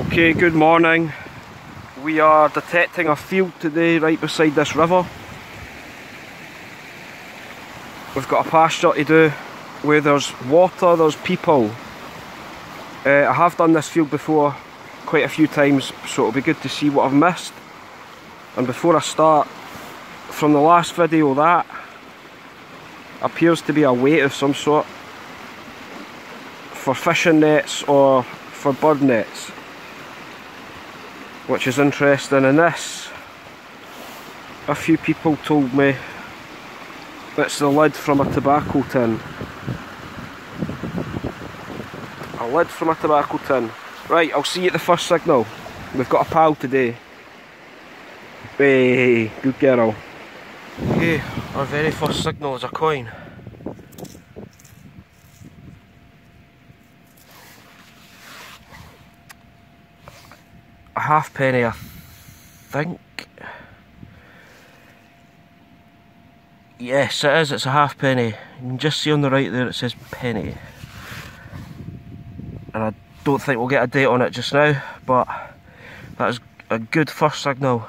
Okay, good morning. We are detecting a field today right beside this river. We've got a pasture to do where there's water, there's people. I have done this field before quite a few times, so it'll be good to see what I've missed. And before I start, from the last video, that appears to be a weight of some sort for fishing nets or for bird nets, which is interesting. And this, a few people told me it's the lid from a tobacco tin. A lid from a tobacco tin. Right, I'll see you at the first signal. We've got a pal today. Hey, good girl. Okay, our very first signal is a coin. A halfpenny, I think. Yes, it is, it's a halfpenny. You can just see on the right there it says penny. And I don't think we'll get a date on it just now, but that is a good first signal.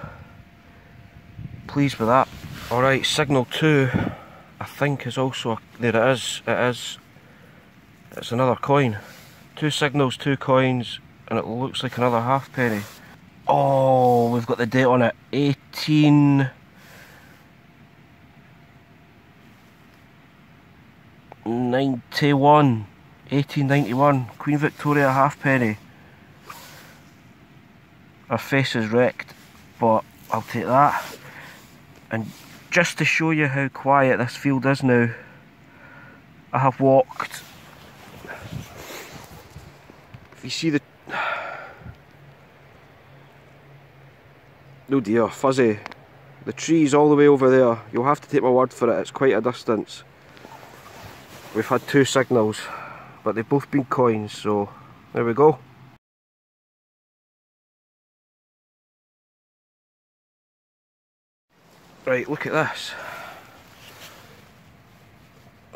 Pleased with that. Alright, signal 2, I think is also, there it is, it's another coin. 2 signals, 2 coins, and it looks like another halfpenny. Oh, we've got the date on it, 1891, Queen Victoria halfpenny. Her face is wrecked, but I'll take that. And just to show you how quiet this field is now, I have walked, if you see the, oh dear, fuzzy, the trees all the way over there, you'll have to take my word for it, it's quite a distance. We've had 2 signals, but they've both been coins, so there we go. Right, look at this.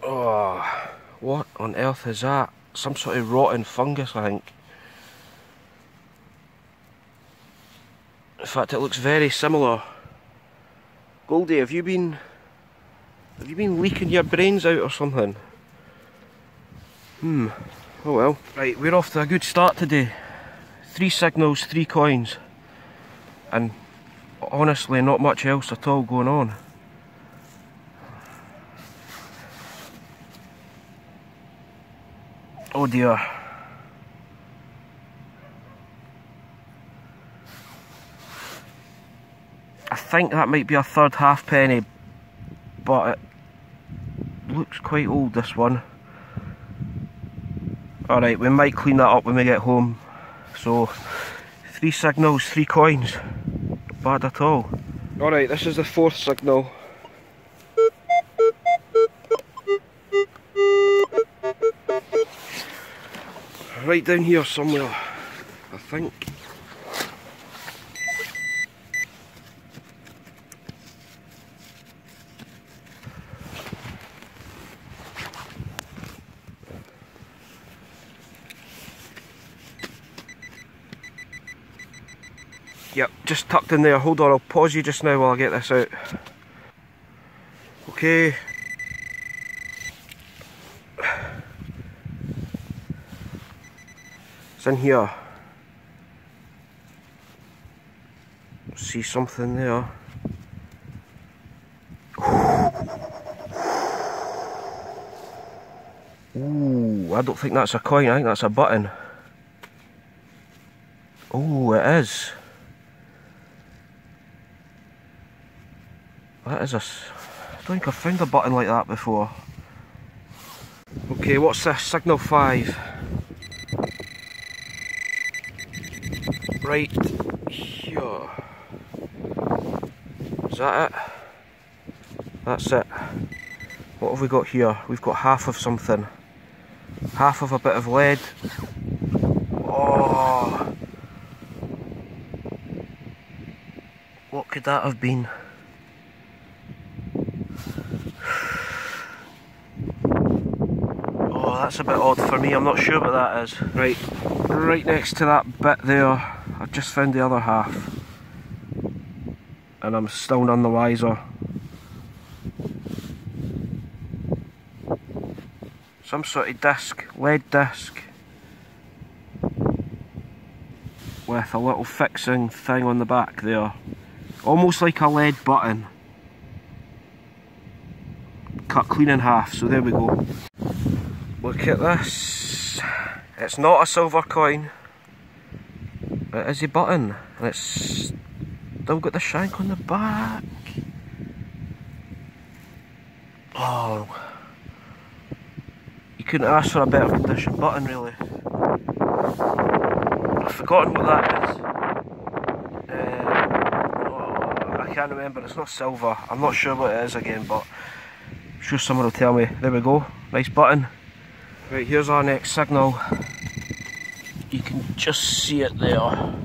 Oh, what on earth is that? Some sort of rotten fungus, I think. In fact, it looks very similar. Goldie, have you been leaking your brains out or something? Oh well. Right, we're off to a good start today. 3 signals, 3 coins. And honestly, not much else at all going on. Oh dear. I think that might be a third halfpenny, but it looks quite old, this one. Alright, we might clean that up when we get home. So, 3 signals, 3 coins. Not bad at all. Alright, this is the 4th signal. Right down here somewhere, I think. Yep, just tucked in there. Hold on, I'll pause you just now while I get this out. Okay. It's in here. See something there. Ooh, I don't think that's a coin, I think that's a button. Oh, it is. That is a... I don't think I've found a button like that before. Okay, what's this? Signal 5. Right here. Is that it? That's it. What have we got here? We've got half of something. Half of a bit of lead. Oh! What could that have been? That's a bit odd for me, I'm not sure what that is. Right next to that bit there, I just found the other half. And I'm still none the wiser. Some sort of disc, lead disc, with a little fixing thing on the back there. Almost like a lead button. Cut clean in half, so there we go. Look at this. It's not a silver coin. It is a button. And it's still got the shank on the back. Oh. You couldn't ask for a better condition button, really. I've forgotten what that is. I can't remember, it's not silver. I'm not sure what it is again, but I'm sure someone will tell me. There we go, nice button. Right, here's our next signal. You can just see it there. I'm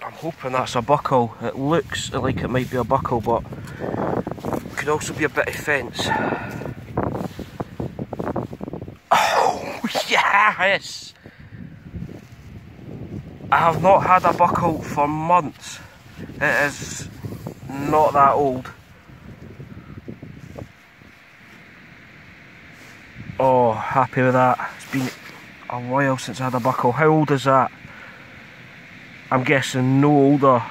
hoping that's a buckle. It looks like it might be a buckle, but it could also be a bit of fence. Oh, yes! I have not had a buckle for months. It is not that old. Oh, happy with that. It's been a while since I had a buckle. How old is that? I'm guessing no older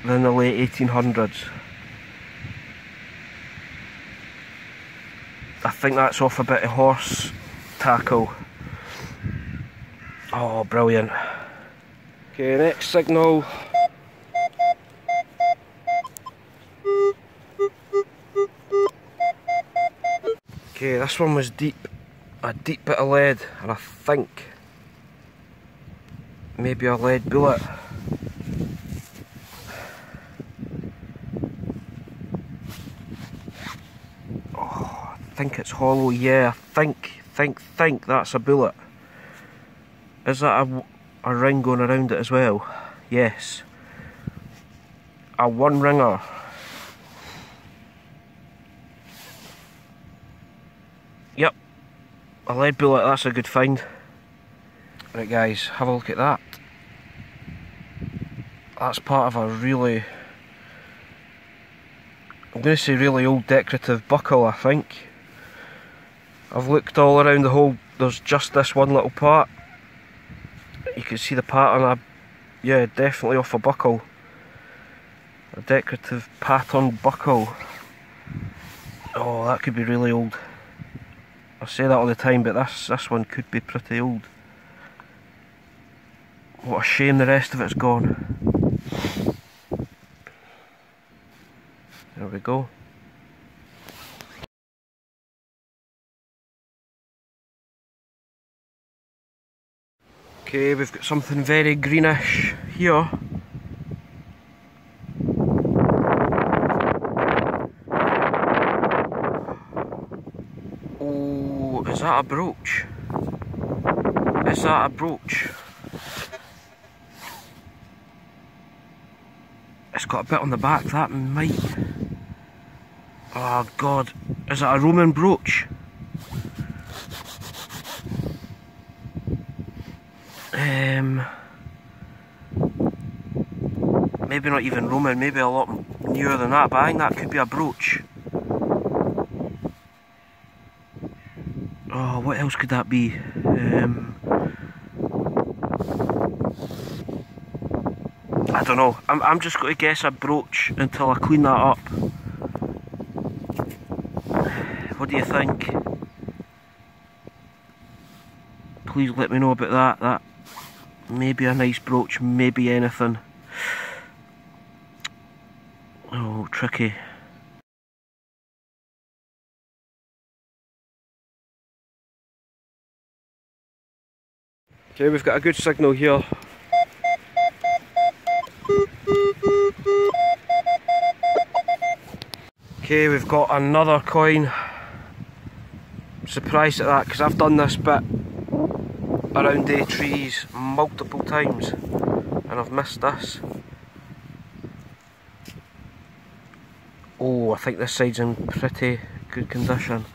than the late 1800s. I think that's off a bit of horse tackle. Oh, brilliant. Okay, next signal. Okay, this one was deep. A deep bit of lead, and I think maybe a lead bullet. Oh, I think it's hollow, yeah, I think that's a bullet. Is that a ring going around it as well? Yes. A one ringer. Yep. A lead bullet, that's a good find. Right guys, have a look at that. That's part of a really, I'm going to say really old decorative buckle, I think. I've looked all around the whole, there's just this one little part. You can see the pattern, yeah, definitely off a buckle. A decorative pattern buckle. Oh, that could be really old. I say that all the time, but this one could be pretty old. What a shame the rest of it's gone. There we go. Okay, we've got something very greenish here. Oh, is that a brooch? Is that a brooch? It's got a bit on the back, that might... Oh god, is that a Roman brooch? Maybe not even Roman, maybe a lot newer than that, but I think that could be a brooch. Oh, what else could that be? I don't know. I'm just going to guess a brooch until I clean that up. What do you think? Please let me know about that. That may be a nice brooch, maybe anything. Oh, tricky. Okay, we've got a good signal here. Okay, we've got another coin. I'm surprised at that because I've done this bit around day trees multiple times and I've missed this. Oh, I think this side's in pretty good condition.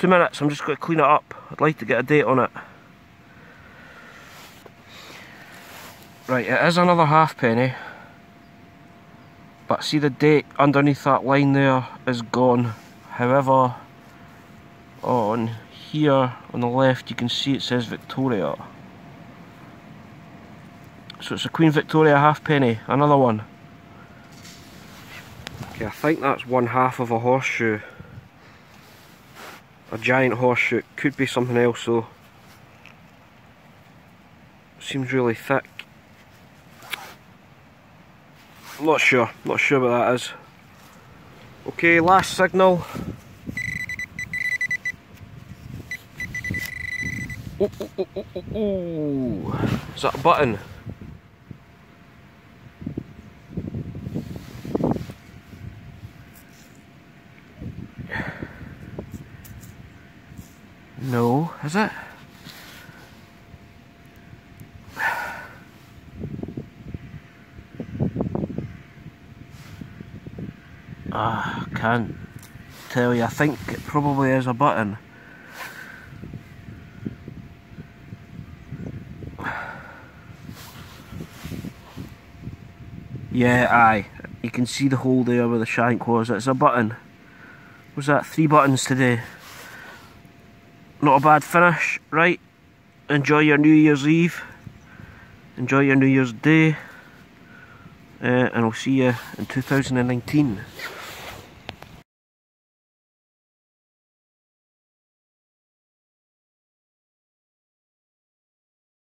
2 minutes, I'm just going to clean it up. I'd like to get a date on it. Right, it is another halfpenny. But see, the date underneath that line there is gone. However, on here on the left you can see it says Victoria. So it's a Queen Victoria halfpenny, another one. Okay, I think that's one half of a horseshoe. A giant horseshoe. It could be something else though. Seems really thick. I'm not sure what that is. Okay, last signal. Oh, oh, oh, oh, oh, oh. Is that a button? No, is it? I can't tell you. I think it probably is a button. Yeah, aye. You can see the hole there where the shank was. It's a button. Was that 3 buttons today? Not a bad finish, right? Enjoy your New Year's Eve. Enjoy your New Year's Day. And I'll see you in 2019.